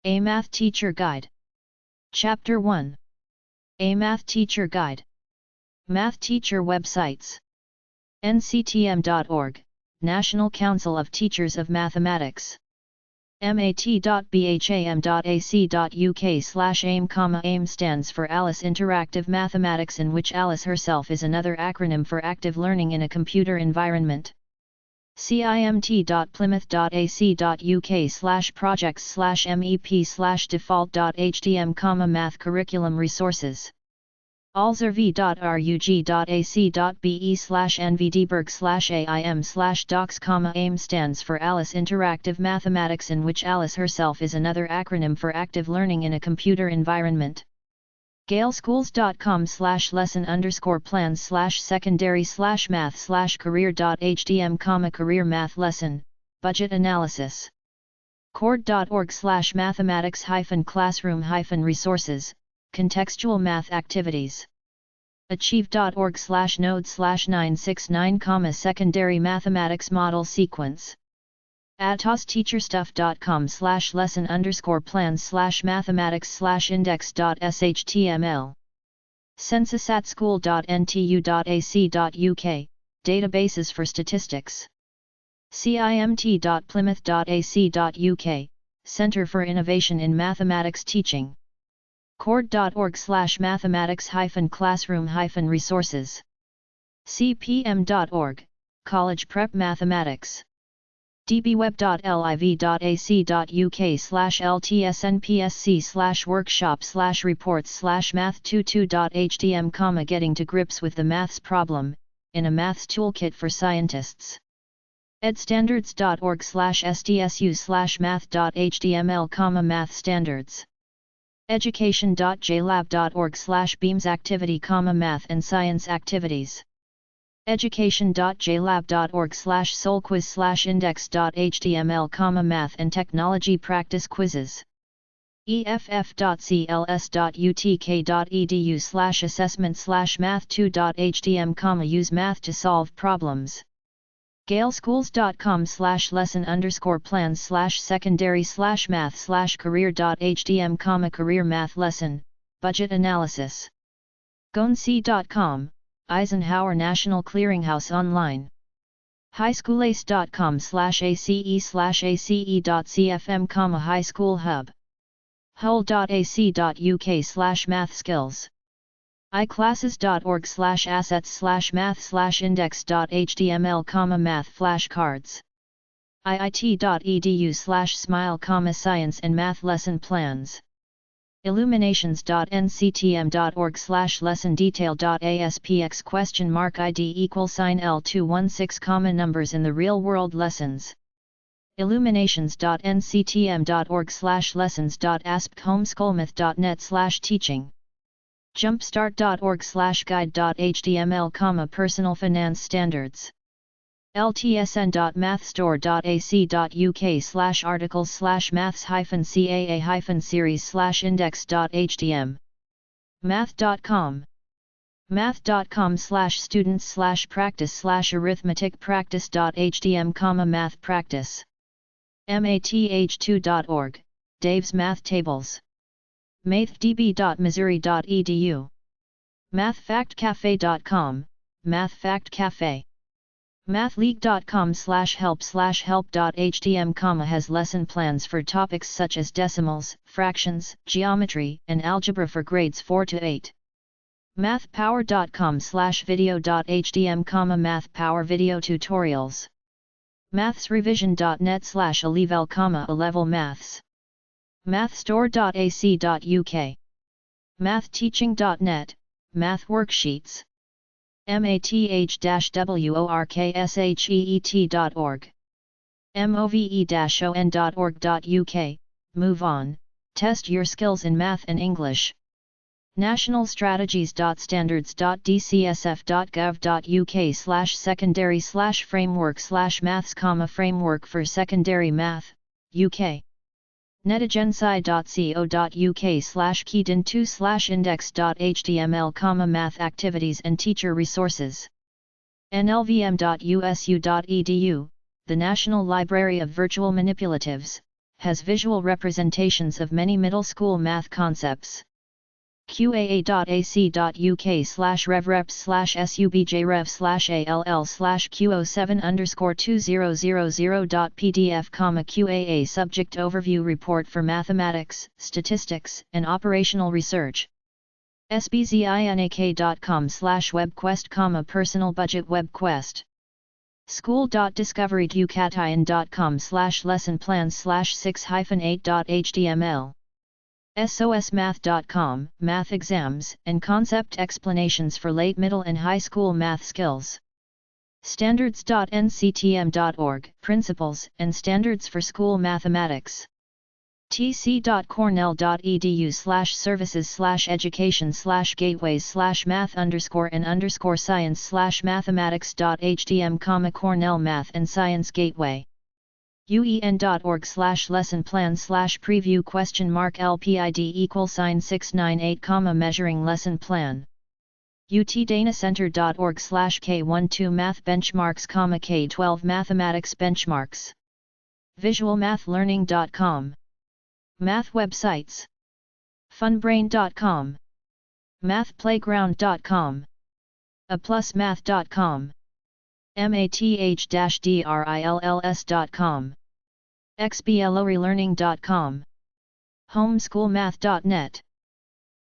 A Math Teacher Guide. Chapter 1. A Math Teacher Guide. Math Teacher Websites. nctm.org, National Council of Teachers of Mathematics. mat.bham.ac.uk/AIM, AIM stands for Alice Interactive Mathematics, in which Alice herself is another acronym for active learning in a computer environment. cimt.plymouth.ac.uk/projects/mep/default.htm, math curriculum resources. alzrv.rug.ac.be/nvdberg/aim/docs, AIM stands for Alice Interactive Mathematics, in which Alice herself is another acronym for active learning in a computer environment. galeschools.com/lesson_plans/secondary/math/career.htm, career math lesson, budget analysis. cord.org/mathematics-classroom-resources, contextual math activities. achieve.org/node/969, secondary mathematics model sequence. atossteacher-stuff.com/lesson_plans/mathematics/index.html. censusatschool.ntu.ac.uk, databases for statistics. cimt.plymouth.ac.uk, Center for Innovation in Mathematics Teaching. cord.org/mathematics-classroom-resources. cpm.org, College Prep Mathematics. dbweb.liv.ac.uk/ltsnpsc/workshop/reports/math22.htm, getting to grips with the maths problem, in a maths toolkit for scientists. edstandards.org/stsu/math.html, math standards. education.jlab.org/beams activity, math and science activities. education.jlab.org/solquiz/index.html, math and technology practice quizzes. eff.cls.utk.edu/assessment/math2.htm, use math to solve problems. galeschools.com/lesson_plans/secondary/math/career.htm, career math lesson, budget analysis. gonc.com, Eisenhower National Clearinghouse online. highschoolace.com/ace/ace.cfm, high school hub. hull.ac.uk/math skills. iclasses.org/assets/math/index.html, math flashcards. iit.edu/smile, science and math lesson plans. illuminations.nctm.org/lesson-detail.aspx?id =L216, numbers in the real world lessons. illuminations.nctm.org/lessons.asp homeschoolmath.net/teaching. jumpstart.org/guide.html, personal finance standards. ltsn.mathstore.ac.uk/articles/maths-caa-series/index.htm. math.com. math.com/students/practice/arithmetic-practice.htm, math practice. math2.org, Dave's Math Tables. mathdb.missouri.edu. mathfactcafe.com, Math Fact Cafe. mathleague.com/help/help.htm, has lesson plans for topics such as decimals, fractions, geometry, and algebra for grades 4 to 8. mathpower.com/video.htm, math power video tutorials. mathsrevision.net/alevel, A-level maths. mathstore.ac.uk. mathteaching.net, math worksheets. math-worksheet.org. move-on.org.uk, move on, test your skills in math and English. nationalstrategies.standards.dcsf.gov.uk/secondary/framework/maths, framework for secondary math, UK. netagenci.co.uk/keydin2/index.html, math activities and teacher resources. nlvm.usu.edu, the National Library of Virtual Manipulatives, has visual representations of many middle school math concepts. qaa.ac.uk/revreps/all/qo7_2000.pdf, QAA Subject Overview Report for Mathematics, Statistics, and Operational Research. sbzinak.com/webquest, Personal Budget WebQuest. school.discovery.ucatain.com/lesson plans/6-8.html. sosmath.com, Math Exams and Concept Explanations for Late Middle and High School Math Skills. Standards.nctm.org, Principles and Standards for School Mathematics. tc.cornell.edu/services/gateways/math_and_science/mathematics.htm, Cornell Math and Science Gateway. uen.org/lesson plan/preview?LPID =698, measuring lesson plan. utdanacenter.org/K12 Math Benchmarks, K12 Mathematics Benchmarks. visualmathlearning.com. Math websites. funbrain.com. mathplayground.com. aplusmath.com. math-drills.com. xblorelearning.com. homeschoolmath.net.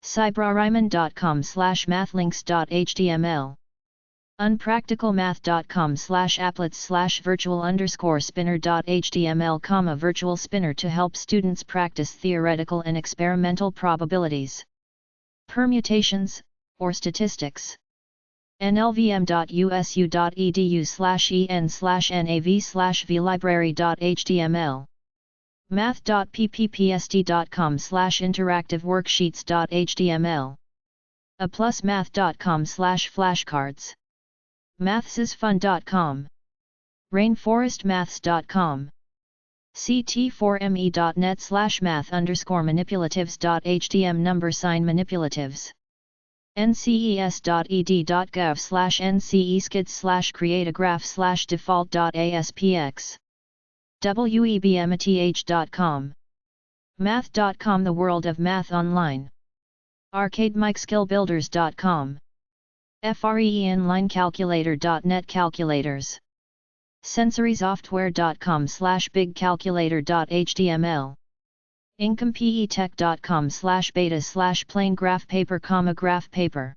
cybrariman.com/mathlinks.html. unpracticalmath.com/applets/virtual_spinner.html, virtual spinner to help students practice theoretical and experimental probabilities, permutations, or statistics. nlvm.usu.edu/en/nav/vlibrary.html. math.pppsd.com/interactiveworksheets.html. aplusmath.com/flashcards. mathsisfun.com. rainforestmaths.com. ct4me.net/math_manipulatives.htm, number sign manipulatives. nces.ed.gov/nceskids/create-a-graph/default.aspx. webmath.com. math.com, the world of math online. arcademikeskillbuilders.com. freenlinecalculator.net, calculators. sensorysoftware.com/bigcalculator.html. incompetech.com/beta/plain graph paper, graph paper.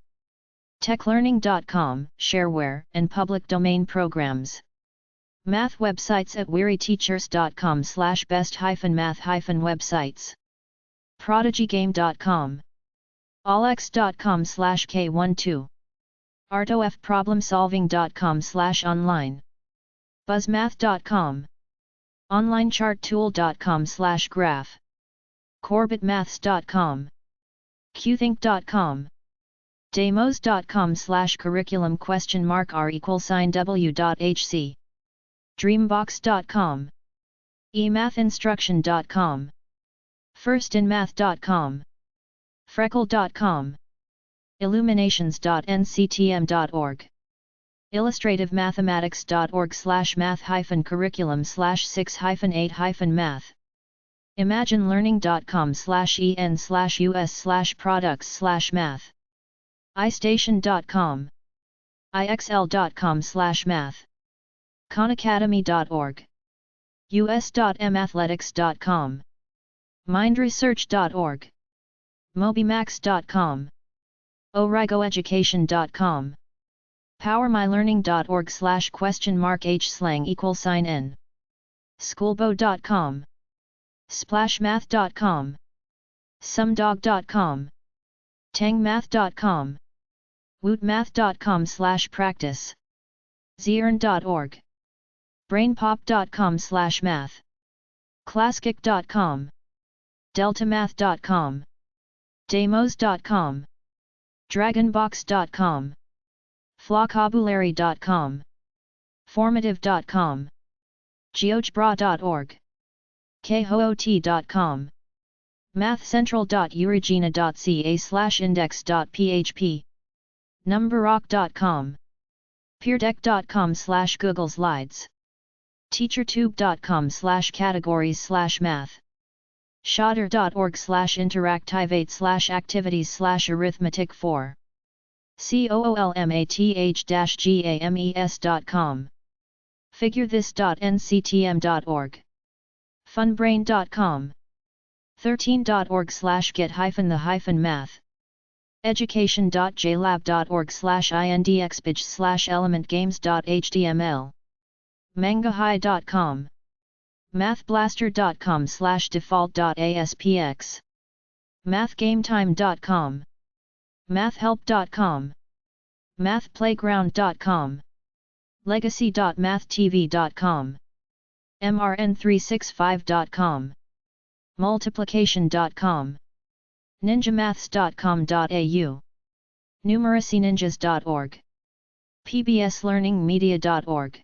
techlearning.com, shareware and public domain programs. Math websites at wearyteachers.com/best-math-websites. prodigygame.com. allx.com/k12. artofproblemsolving.com/online. buzzmath.com. onlinecharttool.com/graph. corbetmaths.com. qthink.com. demos.com/curriculum ?r=w.hc. dreambox.com. emathinstruction.com. firstinmath.com. freckle.com. illuminations.nctm.org. illustrativeMathematics.org/math-curriculum/6-8-math. imaginelearning.com/en/us/products/math. istation.com. ixl.com/math. khanacademy.org. us.mathletics.com. mindresearch.org. mobymax.com. origoeducation.com. powermylearning.org/?h/n. schoolbow.com. splashmath.com. sumdog.com. tangmath.com. wootmath.com/practice. zearn.org. brainpop.com/math. classkick.com. deltamath.com. demos.com. dragonbox.com. vocabulary.com. formative.com. geogebra.org. khoot.com. mathcentral.urigina.ca/index.php. numberrock.com. peerdeck.com/google slides. teachertube.com/categories/math. Shotter.org/interactivate/activities/arithmetic4. COOLMATH-GAMES.com. Figurethis.nctm.org. Funbrain.com. 13.org/get-the-math. Education.jlab.org/indexpage/elementgames.html. Mangahigh.com. Mathblaster.com/default.aspx. Mathgametime.com. Mathhelp.com. Mathplayground.com. Legacy.mathtv.com. mrn365.com. Multiplication.com. ninjamaths.com.au. numeracyninjas.org. pbslearningmedia.org.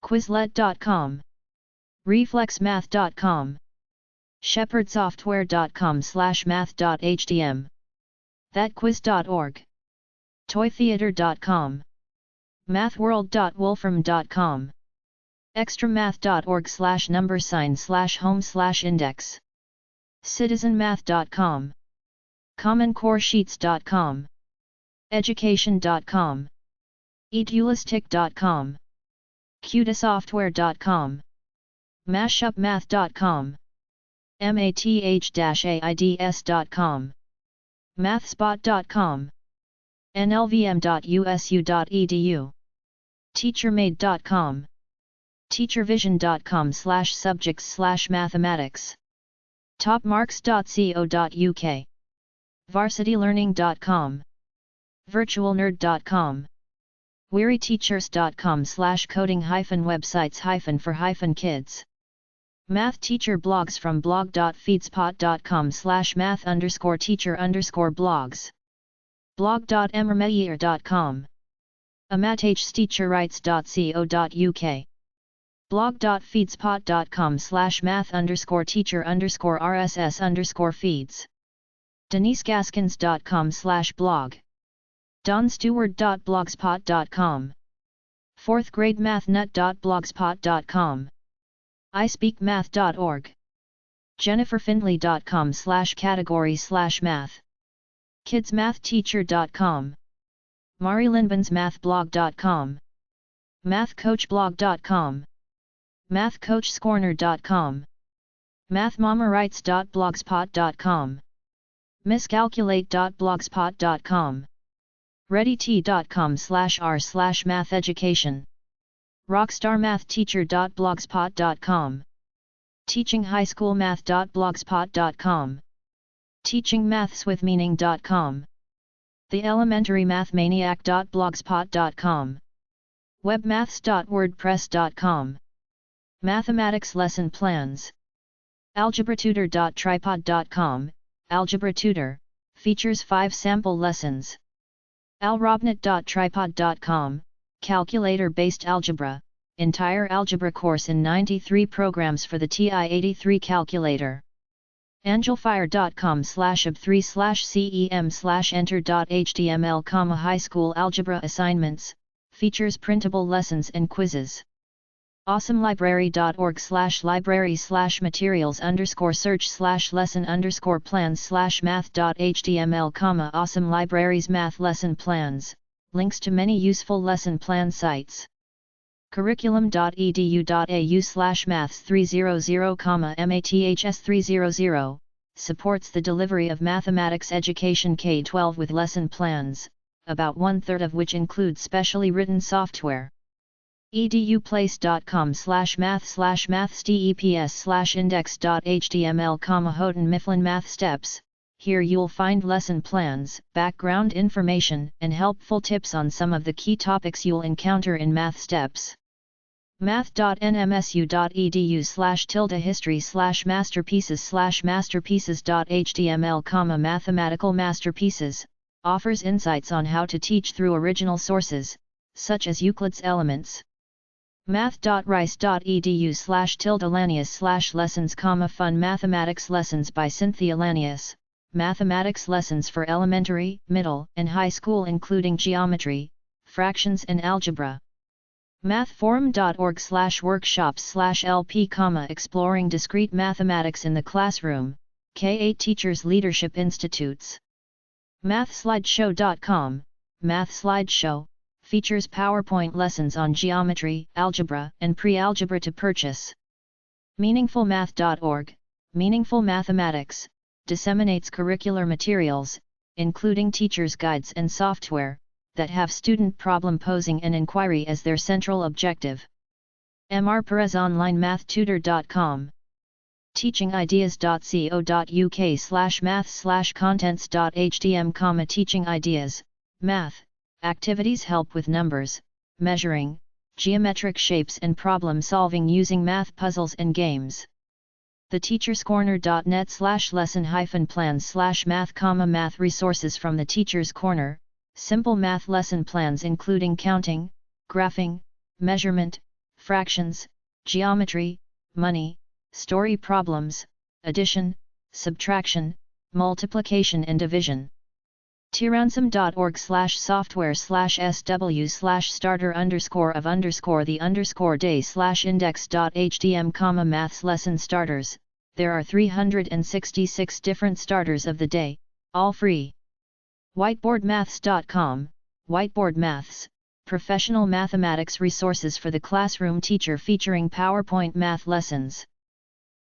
quizlet.com. reflexmath.com. shepherdsoftware.com/math.htm. thatquiz.org. toytheater.com. mathworld.wolfram.com. extramath.org/numbersign/home/index. citizenmath.com. commoncoresheets.com. education.com. edulistic.com. qdasoftware.com. mashupmath.com. math-aids.com. mathspot.com. nlvm.usu.edu. teachermade.com. teachervision.com/subjects/mathematics. topmarks.co.uk. varsitylearning.com. virtualnerd.com. wearyteachers.com/coding-websites-for-kids. Math teacher blogs from blog.feedspot.com/math_teacher_blogs. blog.emermeyer.com. amatagesteacherrights.co.uk. blog.feedspot.com/math_teacher_rss_feeds. denisegaskins.com/blog. donstewart.blogspot.com. 4th grade mathnut.blogspot.com. ispeakmath.org. jenniferfindley.com/category/math. kidsmathteacher.com. marilynbensmathblog.com. mathcoachblog.com. mathcoachscorner.com. mathmamarights.blogspot.com. miscalculate.blogspot.com. readyt.com/r/matheducation. rockstarmathteacher.blogspot.com. teachinghighschoolmath.blogspot.com. teachingmathswithmeaning.com. theelementarymathmaniac.blogspot.com. webmaths.wordpress.com. mathematics lesson plans. algebratutor.tripod.com. Algebra Tutor features 5 sample lessons. alrobnet.tripod.com. Calculator-based algebra, entire algebra course in 93 programs for the TI-83 calculator. angelfire.com/ob3/cem/enter.html, high school algebra assignments, features printable lessons and quizzes. awesomelibrary.org/library/materials_search/lesson_plans/math.html, awesome libraries math lesson plans, links to many useful lesson plan sites. curriculum.edu.au/maths300, maths300, supports the delivery of mathematics education K-12 with lesson plans, about 1/3 of which include specially written software. eduplace.com/math/mathsteps/index.html, Houghton Mifflin Math Steps. Here you'll find lesson plans, background information, and helpful tips on some of the key topics you'll encounter in Math Steps. math.nmsu.edu/tilde/history/masterpieces/masterpieces.html, Mathematical Masterpieces, offers insights on how to teach through original sources, such as Euclid's Elements. math.rice.edu/tilde-lanius/lessons, fun mathematics lessons by Cynthia Lanius, mathematics lessons for elementary, middle, and high school including geometry, fractions and algebra. mathforum.org/workshops/LP, exploring discrete mathematics in the classroom, K-8 Teachers Leadership Institutes. mathslideshow.com, Math Slideshow, features PowerPoint lessons on geometry, algebra, and pre-algebra to purchase. meaningfulmath.org, Meaningful Mathematics, disseminates curricular materials, including teachers' guides and software, that have student problem posing and inquiry as their central objective. Mr. Perez Online MathTutor.com. teachingideas.co.uk/math/contents.htm, Teaching Ideas, Math, activities help with numbers, measuring, geometric shapes and problem solving using math puzzles and games. theteacherscorner.net/lesson-plans/math, math resources from the Teacher's Corner, simple math lesson plans including counting, graphing, measurement, fractions, geometry, money, story problems, addition, subtraction, multiplication and division. tiransum.org/software/sw_of_the_day/index.htm, maths lesson starters. There are 366 different starters of the day, all free. whiteboardmaths.com, Whiteboard Maths, professional mathematics resources for the classroom teacher featuring PowerPoint math lessons.